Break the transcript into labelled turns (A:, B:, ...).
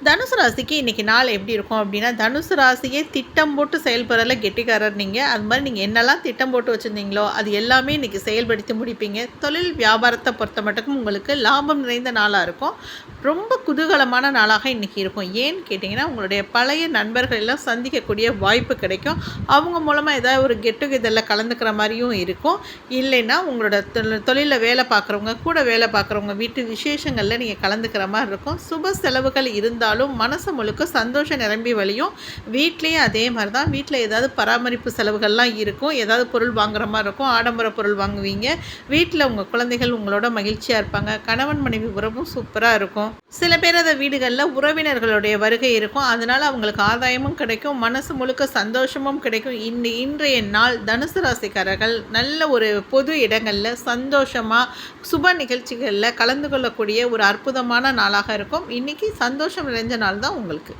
A: தனுசு ராசிக்கு இன்றைக்கி நாள் எப்படி இருக்கும் அப்படின்னா, தனுசு ராசியே திட்டம் போட்டு செயல்படுறதுல கெட்டிக்காரர் நீங்கள். அது மாதிரி நீங்கள் என்னெல்லாம் திட்டம் போட்டு வச்சுருந்தீங்களோ அது எல்லாமே இன்றைக்கி செயல்படுத்தி முடிப்பீங்க. தொழில் வியாபாரத்தை பொறுத்த மட்டுக்கும் உங்களுக்கு லாபம் நிறைந்த நாளாக இருக்கும். ரொம்ப குதூகலமான நாளாக இன்றைக்கி இருக்கும். ஏன்னு கேட்டிங்கன்னா, உங்களுடைய பழைய நண்பர்கள் எல்லாம் சந்திக்கக்கூடிய வாய்ப்பு கிடைக்கும். அவங்க மூலமாக ஏதாவது ஒரு கெட் டுகெதரில் கலந்துக்கிற மாதிரியும் இருக்கும். இல்லைன்னா உங்களோட தொழிலில் வேலை பார்க்குறவங்க, கூட வேலை பார்க்குறவங்க வீட்டு விசேஷங்களில் நீங்கள் கலந்துக்கிற மாதிரி இருக்கும். சுப செலவுகள் இருந்தாலும் மனசு முழுக்க சந்தோஷம் நிரம்பி வழியும். வீட்லேயும் அதே மாதிரி தான். வீட்டில் ஏதாவது பராமரிப்பு செலவுகள்லாம் இருக்கும். ஏதாவது பொருள் வாங்குற மாதிரி இருக்கும். ஆடம்பர பொருள் வாங்குவீங்க. வீட்டில் உங்கள் குழந்தைகள் உங்களோட மகிழ்ச்சியாக இருப்பாங்க. கணவன் மனைவி உறவும் சூப்பராக இருக்கும். சில பேர் அந்த வீடுகளில் உறவினர்களுடைய வருகை இருக்கும். அதனால் அவங்களுக்கு ஆதாயமும் கிடைக்கும். மனசு முழுக்க சந்தோஷமும் கிடைக்கும். இன்றைய நாள் தனுசு ராசிக்காரர்கள் நல்ல ஒரு பொது இடங்களில் சந்தோஷமாக சுப நிகழ்ச்சிகளில் கலந்து கொள்ளக்கூடிய ஒரு அற்புதமான நாளாக இருக்கும். இன்றைக்கி சந்தோஷம் நிறைஞ்ச நாள் தான் உங்களுக்கு.